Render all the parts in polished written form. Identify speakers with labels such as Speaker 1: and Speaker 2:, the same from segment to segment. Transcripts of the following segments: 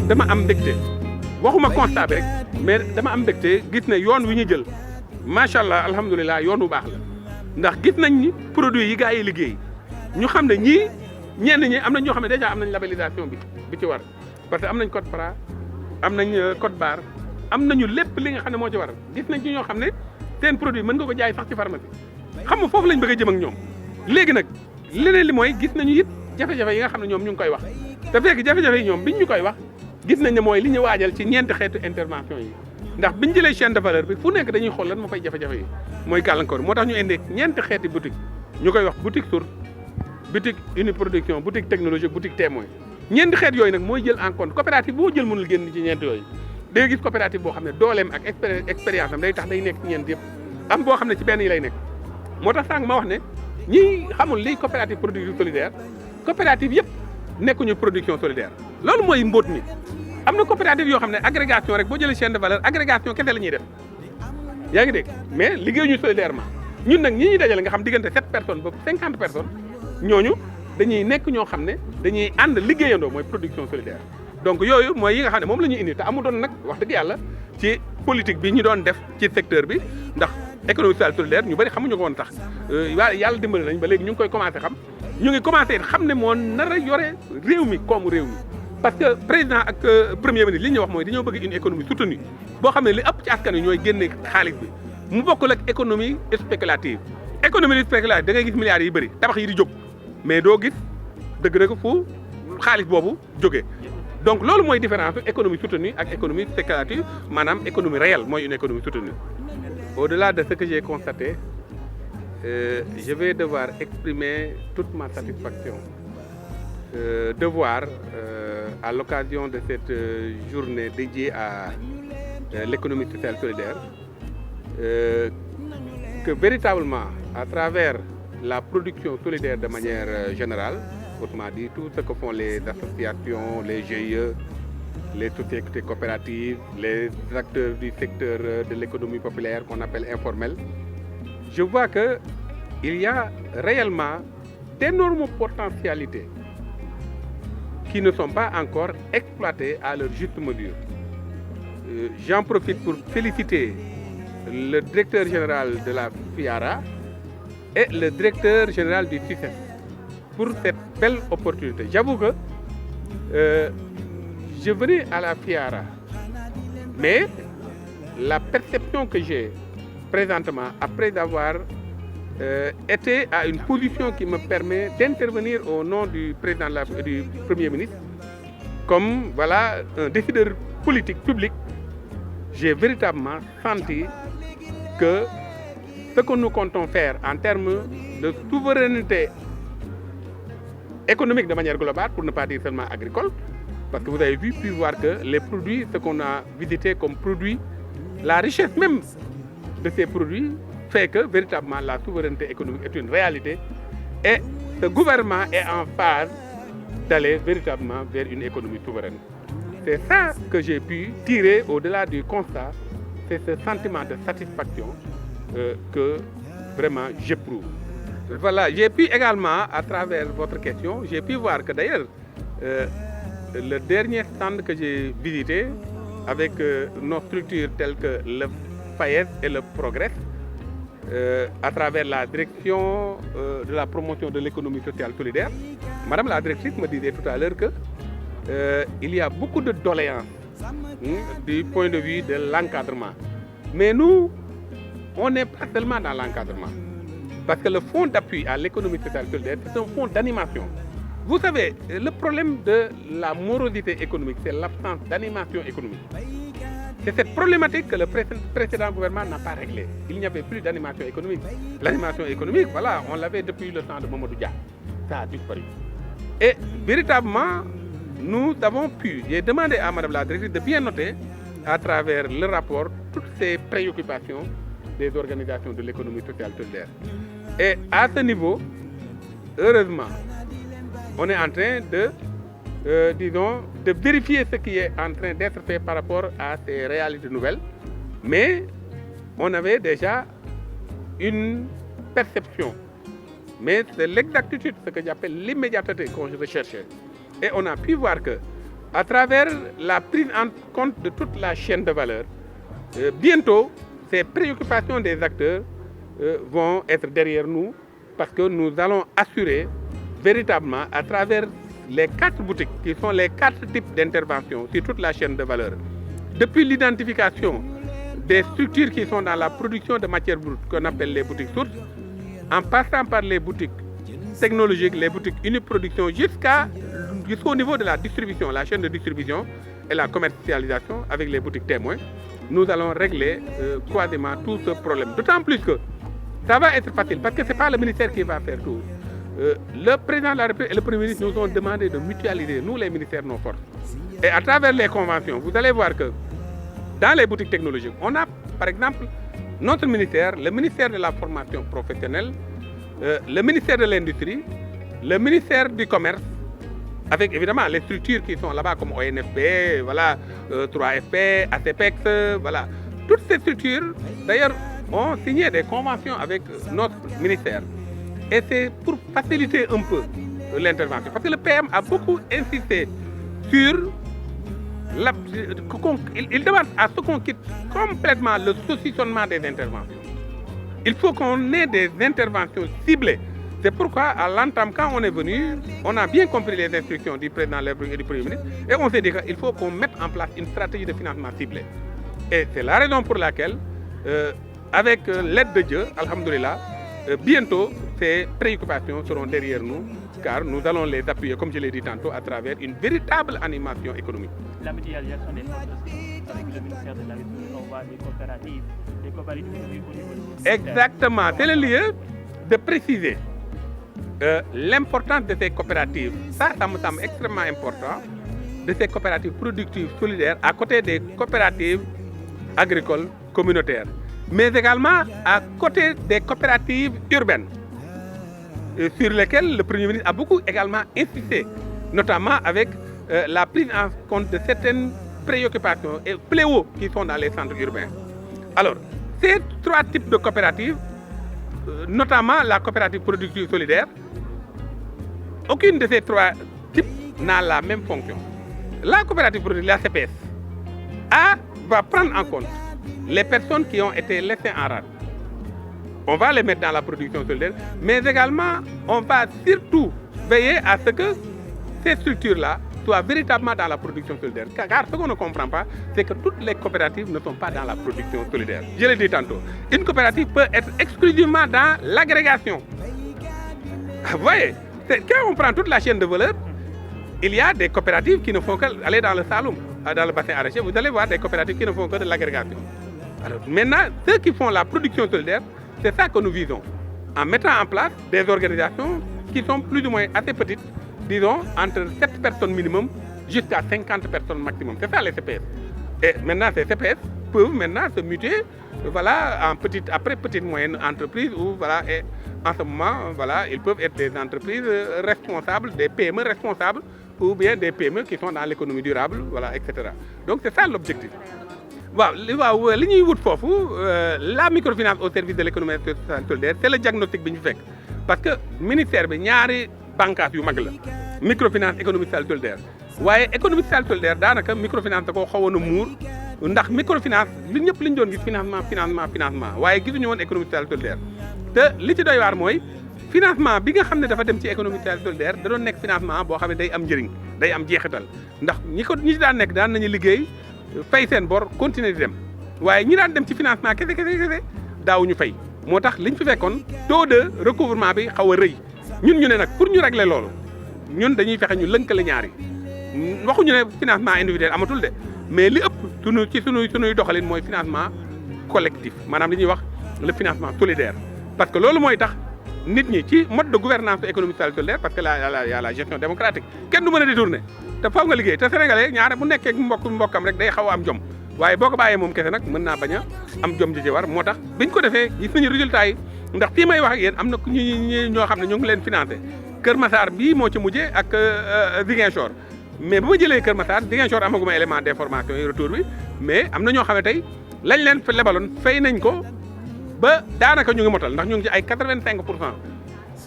Speaker 1: dama am mbégte waxuma constat bi rek mais dama am mbégte gis ne yoon wi ñu jël macha allah alhamdulilah yoon wu baax la ndax gis nañ ni produit yi gars yi liggéey ñu xam ne ñii ñenn ñi am nañ ñoo xam ne déjà am nañ labellisation bi ci war parce que am nañ code Fra am nañ code barre am nañu lépp li nga xam ne moo ci war gis nañ ci ñoo xam ne seen produit mën nga ko jaay sax ci pharmacie xam nga foofu lañ bëgg a jëm ak ñoom léegi nag leneen li mooy gis nañu it jafe-jafe yi nga xam ne ñoom ñu ngi koy wax te fekk jafe-jafe yi ñoom biñ ñu koy wax gis nañ ne mooy li ñu waajal ci ñeenti xeetu intervention yi ndax biñ jëlee chaîne de valeur bi fu nekk dañuy xool lan moo fay jafe-jafe yi mooy gàllankoor moo tax ñu indi ñeenti xeeti boutique ñu koy wax boutique source boutique uniproduction boutique technologie boutique témoin ñeenti xeet yooyu nag mooy jël en compte coopérative boo jël mënul génn ci ñeenti yooyu da nga gis coopérative boo xam ne dooleem ak expérience am day tax day nekk ci ñeent yëpp am boo xam ne ci benn yi lay nekk moo tax sànq ma wax ne ñi xamul liy coopérative production solidaire coopérative yëpp nekkuñu production solidaire loolu mooy mbóot mi am na coopérative yoo xam ne agrégation rek boo jëlee chaîne de valeur agrégation kese la ñuy def yaa ngi dégg mais liggéeyuñu solidairement ñun nag ñi ñuy dajale nga xam diggante 7 personnes ba 50 personnes ñooñu dañuy nekk ñoo xam ne dañuy ànd liggéeyandoo mooy production solidaire donc yooyu mooy yi nga xam ne moom la ñuy indi te amu doon nag wax dëgg yàlla ci politique bi ñu doon def ci secteur bi ndax économie sociale solidaire ñu bëri xamuñu ko woon tax yàlla dimbali nañ ba léegi ñu ngi koy commencé xam ñu ngi commencé xam ne moo nar a yore réew mi koomu réew mi parce que président ak premier ministre li ñuy wax mooy dañoo bëgg une économie soutenue boo xam ne li ëpp ci askan wi ñooy génne xaalis bi mu bokkul ak économie spéculative économie spéculative da ngay gis milliards yi bëri tabax yi di jóg mais doo gis dëgg-dëgg fu xaalis boobu jógee donc loolu mooy différence économie soutenue ak économie spéculative maanaam économie réelle mooy une économie soutenue au-delà de ce que j'ai constaté je vais devoir exprimer toute ma satisfaction de voir à l'occasion de cette journée dédiée à l'économie sociale solidaire que véritablement à travers la production solidaire de manière générale, autrement dit tout ce que font les associations, les GIE, les sociétés coopératives, les acteurs du secteur de l'économie populaire qu'on appelle informel, je vois qu'il y a réellement d'énormes potentialités qui ne sont pas encore exploitées à leur juste mesure. J'en profite pour féliciter le directeur général de la FIARA et le directeur général du CICES pour cette belle opportunité. J'avoue que je venais à la FIARA, mais la perception que j'ai présentement, après avoir été à une position qui me permet d'intervenir au nom du président du Premier ministre, comme voilà, un décideur politique public, j'ai véritablement senti que ce que nous comptons faire en termes de souveraineté économique de manière globale, pour ne pas dire seulement agricole, parce que vous avez pu voir que les produits, ce qu'on a visité comme produits, la richesse même de ces produits fait que véritablement la souveraineté économique est une réalité et ce gouvernement est en phase d'aller véritablement vers une économie souveraine. C'est ça que j'ai pu tirer au-delà du constat, c'est ce sentiment de satisfaction que vraiment j'éprouve. Voilà, j'ai pu également, à travers votre question, j'ai pu voir que d'ailleurs, le dernier stand que j'ai visité avec nos structures telles que le FAES et le Progrès, à travers la direction de la promotion de l'économie sociale solidaire, Madame la directrice me disait tout à l'heure que il y a beaucoup de doléances du point de vue de l'encadrement. Mais nous, on n'est pas seulement dans l'encadrement. Parce que le fonds d'appui à l'économie sociale solidaire, c'est un fonds d'animation. Vous savez, le problème de la morosité économique, c'est l'absence d'animation économique. C'est cette problématique que le précédent gouvernement n'a pas réglée. Il n'y avait plus d'animation économique. L'animation économique, voilà, on l'avait depuis le temps de Mamadou Dia. Ça a disparu. Et véritablement, nous avons pu, j'ai demandé à Madame la directrice de bien noter à travers le rapport toutes ces préoccupations des organisations de l'économie sociale solidaire. Et à ce niveau, heureusement, on est en train de vérifier ce qui est en train d'être fait par rapport à ces réalités nouvelles. Mais on avait déjà une perception. Mais c'est l'exactitude, ce que j'appelle l'immédiateté qu'on recherchait. Et on a pu voir que, à travers la prise en compte de toute la chaîne de valeur, bientôt, ces préoccupations des acteurs vont être derrière nous parce que nous allons assurer véritablement à travers les 4 boutiques qui sont les 4 types d'intervention sur toute la chaîne de valeur. Depuis l'identification des structures qui sont dans la production de matières brutes qu'on appelle les boutiques sources, en passant par les boutiques technologiques, les boutiques uniproduction jusqu'au niveau de la distribution, la chaîne de distribution et la commercialisation avec les boutiques témoins, nous allons régler quasiment tout ce problème. D'autant plus que ça va être facile parce que ce n'est pas le ministère qui va faire tout. Le président de la République et le Premier ministre nous ont demandé de mutualiser, nous les ministères, nos forces. Et à travers les conventions, vous allez voir que dans les boutiques technologiques, on a par exemple notre ministère, le ministère de la formation professionnelle, le ministère de l'Industrie, le ministère du Commerce, avec évidemment les structures qui sont là-bas comme ONFP, voilà, 3FP, ACPEX, voilà. Toutes ces structures, d'ailleurs, ont signé des conventions avec notre ministère. Et c'est pour faciliter un peu l'intervention. Parce que le PM a beaucoup insisté sur il demande à ce qu'on quitte complètement le saucissonnement des interventions. Il faut qu'on ait des interventions ciblées. C'est pourquoi, à l'entame, quand on est venu, on a bien compris les instructions du président de la République et du Premier ministre, et on s'est dit qu'il faut qu'on mette en place une stratégie de financement ciblée. Et c'est la raison pour laquelle, avec l'aide de Dieu, alhamdoulilah, bientôt, ces préoccupations seront derrière nous, car nous allons les appuyer, comme je l'ai dit tantôt, à travers une véritable animation économique.
Speaker 2: La mutualisation des forces avec le ministère de l'Agriculture, on voit des coopératives au niveau du
Speaker 1: Exactement, c'est le lieu de préciser l'importance de ces coopératives. Ça me semble extrêmement important, de ces coopératives productives solidaires à côté des coopératives agricoles communautaires, mais également à côté des coopératives urbaines, sur lesquelles le Premier ministre a beaucoup également insisté, notamment avec la prise en compte de certaines préoccupations et fléaux qui sont dans les centres urbains. Alors, ces 3 types de coopératives, notamment la coopérative productive solidaire, aucune de ces 3 types n'a la même fonction. La coopérative productive, la CPS, va prendre en compte les personnes qui ont été laissées en rade. On va les mettre dans la production solidaire, mais également, on va surtout veiller à ce que ces structures-là soient véritablement dans la production solidaire. Car ce qu'on ne comprend pas, c'est que toutes les coopératives ne sont pas dans la production solidaire. Je l'ai dit tantôt. Une coopérative peut être exclusivement dans l'agrégation. Vous voyez, quand on prend toute la chaîne de valeur, il y a des coopératives qui ne font qu'aller dans le Saloum, dans le bassin arachidier. Vous allez voir des coopératives qui ne font que de l'agrégation. Alors maintenant, ceux qui font la production solidaire, c'est ça que nous visons, en mettant en place des organisations qui sont plus ou moins assez petites, disons entre 7 personnes minimum jusqu'à 50 personnes maximum. C'est ça les CPS. Et maintenant, ces CPS peuvent maintenant se muter, voilà, en petite moyenne entreprise, ou voilà, et en ce moment, voilà, ils peuvent être des entreprises responsables, des PME responsables, ou bien des PME qui sont dans l'économie durable, voilà, etc. Donc c'est ça l'objectif. Li ñuy wut foofu la microfinance au service de l'économie sociale solidaire, c'est le diagnostic bi ñu fekk parce que ministère bi ñaari bànqaas yu mag la microfinance économie sociale solidaire waaye économie sociale solidaire daanaka microfinance da koo xawoon a muur ndax microfinance li ñëpp li ñu doon gis financement waaye gisuñu woon économie sociale solidaire te li ci doy waar mooy financement bi nga xam ne dafa dem ci économie sociale solidaire da doon nekk financement boo xam ne day am njëriñ day am jeexital ndax ñi ci daan nekk daan nañu liggéey fay seen bor continuer di dem waaye ñi daan dem ci financement kese daawuñu fay moo tax liñ fi fekkoon taux de recouvrement bi xaw a rëy ñun ñu ne nag pour ñu régler loolu ñun dañuy fexe ñu lënkale ñaari waxuñu ne financement individuel amatul de mais li ëpp sunuy doxalin mooy financement collectif maanaam li ñuy wax le financement solidaire parce que loolu mooy tax nit ñi ci mode de gouvernance économique sociale solidaire parce que y a la gestion démocratique kenn du mën a détourner te faw nga liggéey te sénégalais ñaare bu nekkee mbokkam rek day xaw a am jom waaye boo ko bàyyee moom kese nag mën naa bañ a am jom ji war moo tax biñ ko defee gis nañu résultat yi ndax fii may wax ak yéen am na ñoo xam ne ñu ngi leen financé Kër Massar bii moo ci mujjee ak Ziguinchor mais bu ma jëlee Kër Massar Ziguinchor amaguma élément d'information yi retour bi mais am na ñoo xam ne tey lañ leen fa lebaloon fay nañ ko ba daanaka ñu ngi motal ndax ñu ngi ci ay 85%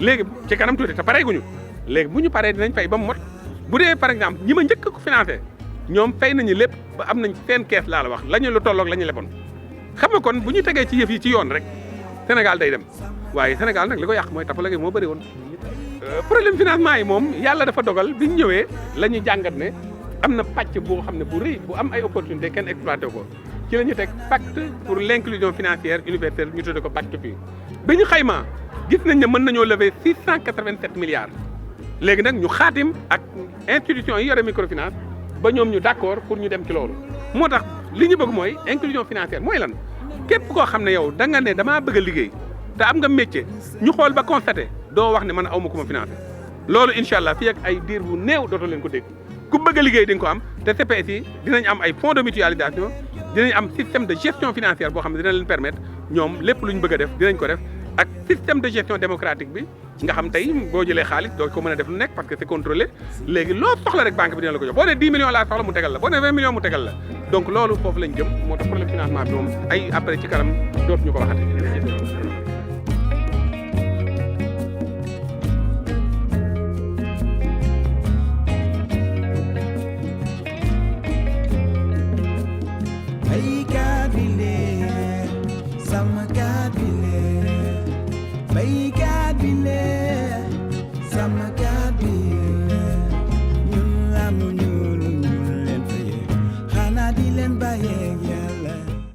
Speaker 1: léegi ci kanam tuuti te pareeguñu léegi bu ñu paree dinañ fay ba mu mot bu dee par exemple ñi ma njëkk ko financé ñoom fay nañu lépp ba am nañ seen kees laa la wax lañu lu tolloog la ñu leboon xam nga kon bu ñu tegee ci yëf yi ci yoon rek Sénégal day dem waaye Sénégal nag li ko yàq mooy tapalage moo bëri woon problème financement yi moom yàlla dafa dogal bi ñu ñëwee la ñu jàngat ne am na pàcc boo xam ne bu rëy bu am ay opportunité kenn exploité ko ci la ñu teg pacte pour l'inclusion financière universelle ñu tudde ko pacte fii bi ñu xaymaa gis nañ ne mën nañoo lever 687 milliards léegi nag ñu xaatim ak institution yi yore microfinance ba ñoom ñu d'accord pour ñu dem ci loolu moo tax li ñu bëgg mooy inclusion financière mooy lan képp koo xam ne yow da nga ne damaa bëgg a liggéey te am nga métier ñu xool ba constaté doo wax ne man aw ma ku ma financé loolu incha allah fii ak ay diir bu néew dootoo leen ko dégg ku bëgg a liggéey di nga ko am te CPS yi dinañ am ay fonds de mutualisation dinañ am système de gestion financière boo xam ne dina leen permettre ñoom lépp lu ñu bëgg a def dinañ ko def ak système de gestion démocratique bi nga xam tey boo jëlee xaalis doo ko mën a def lu nekk parce que c'est contrôlé léegi loo soxla rek banque bi dina la ko jox boo nee 10 millions laa soxla mu tegal la boo nee 20 millions mu tegal la donc loolu foofu lañ jëm moo tax problème financement bi moom ay après ci kanam dootuñu ko waxati